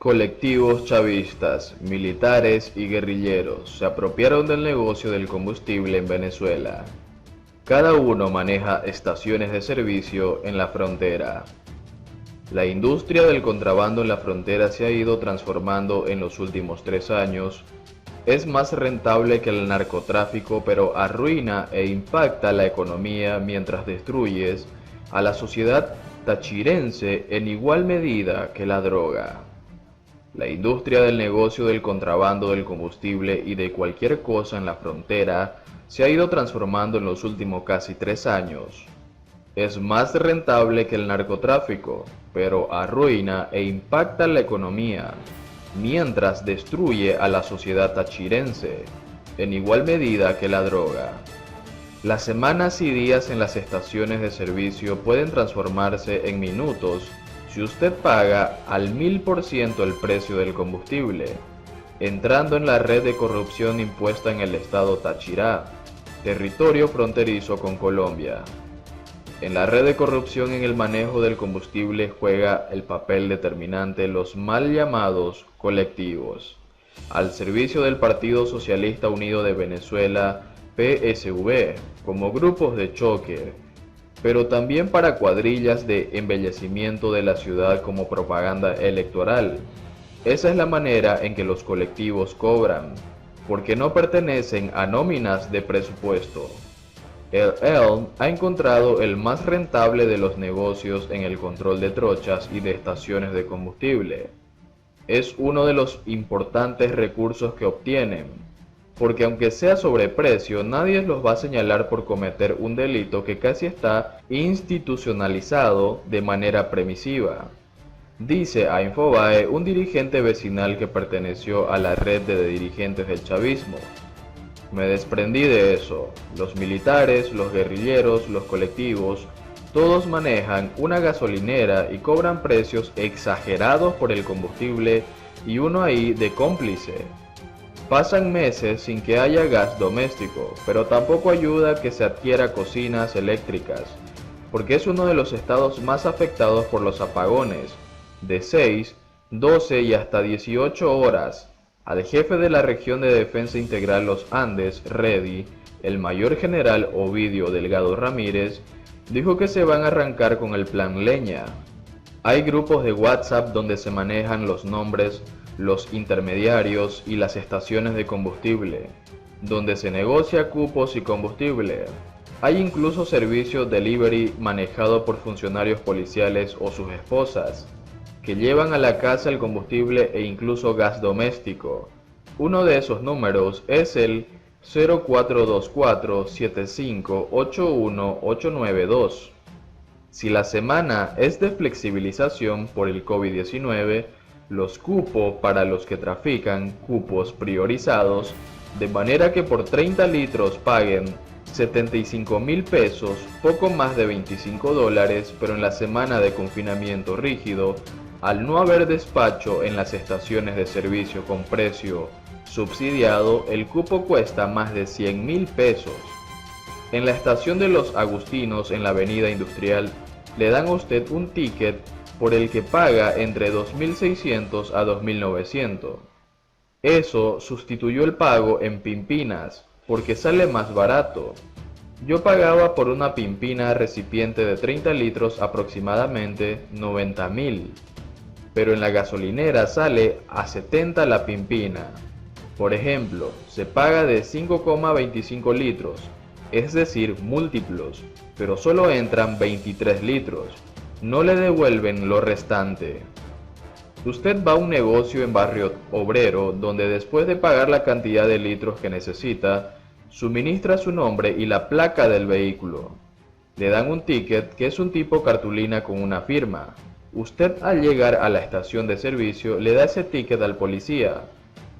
Colectivos chavistas, militares y guerrilleros se apropiaron del negocio del combustible en Venezuela. Cada uno maneja estaciones de servicio en la frontera. La industria del contrabando en la frontera se ha ido transformando en los últimos 3 años. Es más rentable que el narcotráfico, pero arruina e impacta la economía mientras destruyes a la sociedad tachirense en igual medida que la droga. La industria del negocio del contrabando del combustible y de cualquier cosa en la frontera se ha ido transformando en los últimos casi 3 años. Es más rentable que el narcotráfico, pero arruina e impacta la economía, mientras destruye a la sociedad tachirense, en igual medida que la droga. Las semanas y días en las estaciones de servicio pueden transformarse en minutos si usted paga al 1000% el precio del combustible, entrando en la red de corrupción impuesta en el estado Táchira, territorio fronterizo con Colombia. En la red de corrupción en el manejo del combustible juega el papel determinante los mal llamados colectivos, al servicio del Partido Socialista Unido de Venezuela, PSV, como grupos de choque, pero también para cuadrillas de embellecimiento de la ciudad como propaganda electoral. Esa es la manera en que los colectivos cobran, porque no pertenecen a nóminas de presupuesto. El ELN ha encontrado el más rentable de los negocios en el control de trochas y de estaciones de combustible. Es uno de los importantes recursos que obtienen, porque aunque sea sobreprecio, nadie los va a señalar por cometer un delito que casi está institucionalizado de manera permisiva. Dice a Infobae un dirigente vecinal que perteneció a la red de dirigentes del chavismo. Me desprendí de eso. Los militares, los guerrilleros, los colectivos, todos manejan una gasolinera y cobran precios exagerados por el combustible y uno ahí de cómplice. Pasan meses sin que haya gas doméstico, pero tampoco ayuda que se adquiera cocinas eléctricas, porque es uno de los estados más afectados por los apagones, de 6, 12 y hasta 18 horas. Al jefe de la Región de Defensa Integral Los Andes, REDI, el mayor general Ovidio Delgado Ramírez, dijo que se van a arrancar con el plan Leña. Hay grupos de WhatsApp donde se manejan los nombres, los intermediarios y las estaciones de combustible, donde se negocia cupos y combustible. Hay incluso servicio delivery manejado por funcionarios policiales o sus esposas, que llevan a la casa el combustible e incluso gas doméstico. Uno de esos números es el 0424758192. Si la semana es de flexibilización por el COVID-19, los cupos para los que trafican cupos priorizados, de manera que por 30 litros paguen 75.000 pesos, poco más de $25, pero en la semana de confinamiento rígido, al no haber despacho en las estaciones de servicio con precio subsidiado, el cupo cuesta más de 100.000 pesos. En la estación de Los Agustinos en la avenida Industrial, le dan a usted un ticket por el que paga entre 2.600 a 2.900. Eso sustituyó el pago en pimpinas, porque sale más barato. Yo pagaba por una pimpina recipiente de 30 litros aproximadamente 90.000, pero en la gasolinera sale a 70 la pimpina. Por ejemplo, se paga de 5,25 litros, es decir, múltiplos, pero solo entran 23 litros. No le devuelven lo restante. Usted va a un negocio en Barrio Obrero donde después de pagar la cantidad de litros que necesita, suministra su nombre y la placa del vehículo. Le dan un ticket que es un tipo cartulina con una firma. Usted al llegar a la estación de servicio le da ese ticket al policía.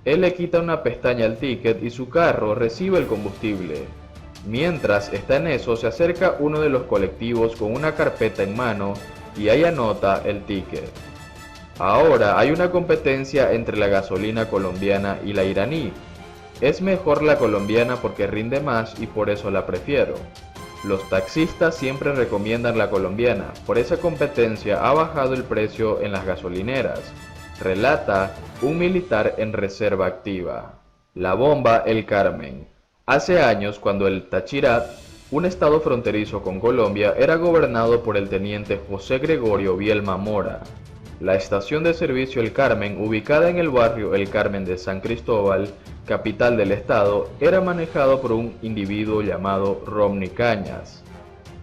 Él le quita una pestaña al ticket y su carro recibe el combustible. Mientras está en eso, se acerca uno de los colectivos con una carpeta en mano y ahí anota el ticket. Ahora hay una competencia entre la gasolina colombiana y la iraní. Es mejor la colombiana porque rinde más y por eso la prefiero. Los taxistas siempre recomiendan la colombiana, por esa competencia ha bajado el precio en las gasolineras. relata un militar en reserva activa. La bomba El Carmen. Hace años, cuando el Táchira, un estado fronterizo con Colombia, era gobernado por el teniente José Gregorio Bielma Mora. La estación de servicio El Carmen, ubicada en el barrio El Carmen de San Cristóbal, capital del estado, era manejado por un individuo llamado Romney Cañas.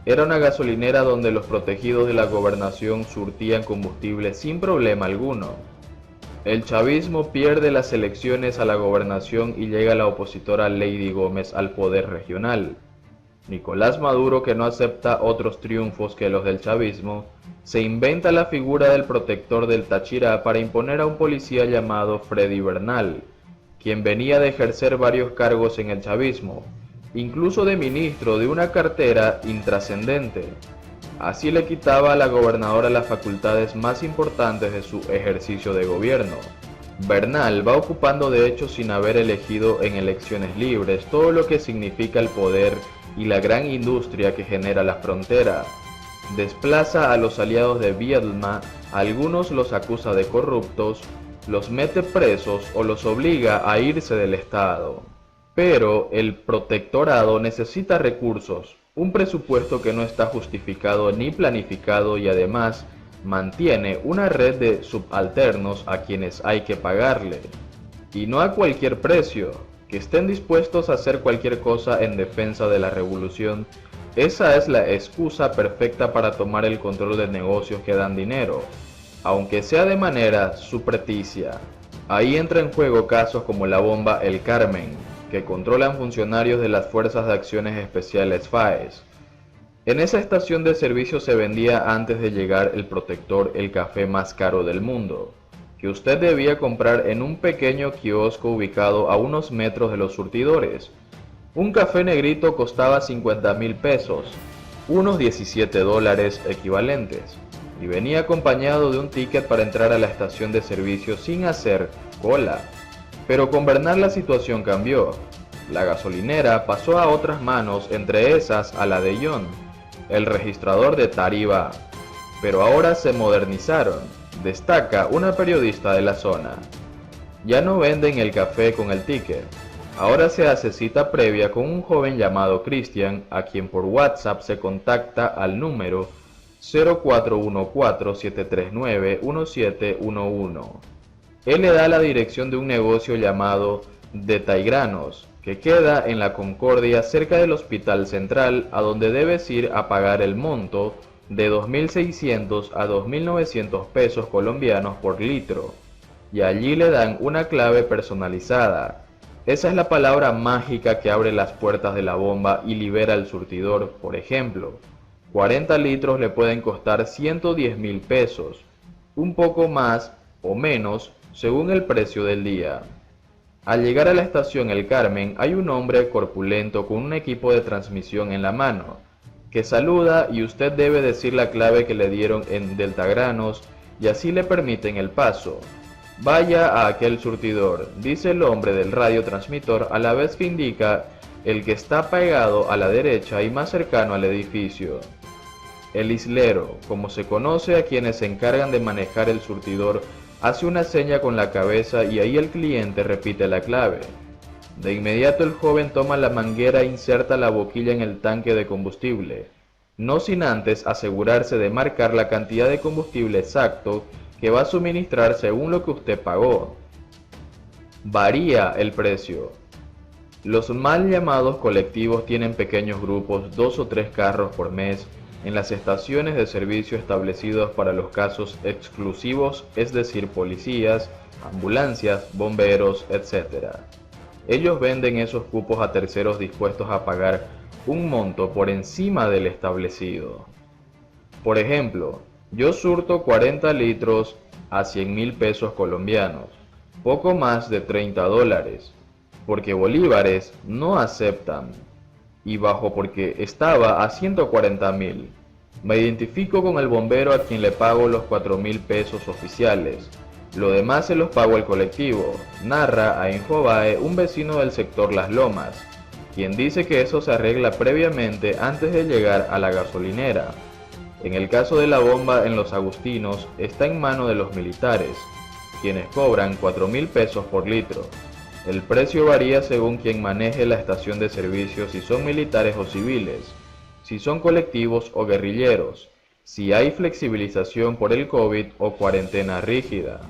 Era una gasolinera donde los protegidos de la gobernación surtían combustible sin problema alguno. El chavismo pierde las elecciones a la gobernación y llega la opositora Lady Gómez al poder regional. Nicolás Maduro, que no acepta otros triunfos que los del chavismo, se inventa la figura del protector del Táchira para imponer a un policía llamado Freddy Bernal, quien venía de ejercer varios cargos en el chavismo, incluso de ministro de una cartera intrascendente. Así le quitaba a la gobernadora las facultades más importantes de su ejercicio de gobierno. Bernal va ocupando de hecho sin haber elegido en elecciones libres todo lo que significa el poder y la gran industria que genera la frontera. Desplaza a los aliados de Bielma, algunos los acusa de corruptos, los mete presos o los obliga a irse del estado. Pero el protectorado necesita recursos, un presupuesto que no está justificado ni planificado y además mantiene una red de subalternos a quienes hay que pagarle. Y no a cualquier precio, que estén dispuestos a hacer cualquier cosa en defensa de la revolución. Esa es la excusa perfecta para tomar el control de negocios que dan dinero, aunque sea de manera subrepticia. Ahí entra en juego casos como la bomba El Carmen, que controlan funcionarios de las Fuerzas de Acciones Especiales FAES. En esa estación de servicio se vendía antes de llegar el protector el café más caro del mundo, que usted debía comprar en un pequeño kiosco ubicado a unos metros de los surtidores. Un café negrito costaba 50,000 pesos, unos 17 dólares equivalentes, y venía acompañado de un ticket para entrar a la estación de servicio sin hacer cola. Pero con Bernal la situación cambió. La gasolinera pasó a otras manos, entre esas a la de John, el registrador de Tariba. Pero ahora se modernizaron, destaca una periodista de la zona. Ya no venden el café con el ticket. Ahora se hace cita previa con un joven llamado Cristian, a quien por WhatsApp se contacta al número 0414-739-1711. Él le da la dirección de un negocio llamado De Taigranos, que queda en la Concordia cerca del Hospital Central, a donde debes ir a pagar el monto de 2.600 a 2.900 pesos colombianos por litro, y allí le dan una clave personalizada. Esa es la palabra mágica que abre las puertas de la bomba y libera el surtidor. Por ejemplo, 40 litros le pueden costar 110.000 pesos, un poco más o menos según el precio del día. Al llegar a la estación El Carmen hay un hombre corpulento con un equipo de transmisión en la mano, que saluda y usted debe decir la clave que le dieron en Deltagranos y así le permiten el paso. Vaya a aquel surtidor, dice el hombre del radiotransmisor a la vez que indica el que está pegado a la derecha y más cercano al edificio. El islero, como se conoce a quienes se encargan de manejar el surtidor, hace una seña con la cabeza y ahí el cliente repite la clave. De inmediato el joven toma la manguera e inserta la boquilla en el tanque de combustible, no sin antes asegurarse de marcar la cantidad de combustible exacto que va a suministrar según lo que usted pagó. Varía el precio. Los mal llamados colectivos tienen pequeños grupos, 2 o 3 carros por mes, en las estaciones de servicio establecidos para los casos exclusivos, es decir, policías, ambulancias, bomberos, etc. Ellos venden esos cupos a terceros dispuestos a pagar un monto por encima del establecido. Por ejemplo, yo surto 40 litros a 100.000 pesos colombianos, poco más de 30 dólares, porque bolívares no aceptan, y bajo porque estaba a 140.000. Me identifico con el bombero a quien le pago los 4.000 pesos oficiales. Lo demás se los pago al colectivo, narra a Infobae un vecino del sector Las Lomas, quien dice que eso se arregla previamente antes de llegar a la gasolinera. En el caso de la bomba en Los Agustinos está en mano de los militares. quienes cobran 4.000 pesos por litro. El precio varía según quien maneje la estación de servicio, si son militares o civiles, si son colectivos o guerrilleros, si hay flexibilización por el COVID o cuarentena rígida.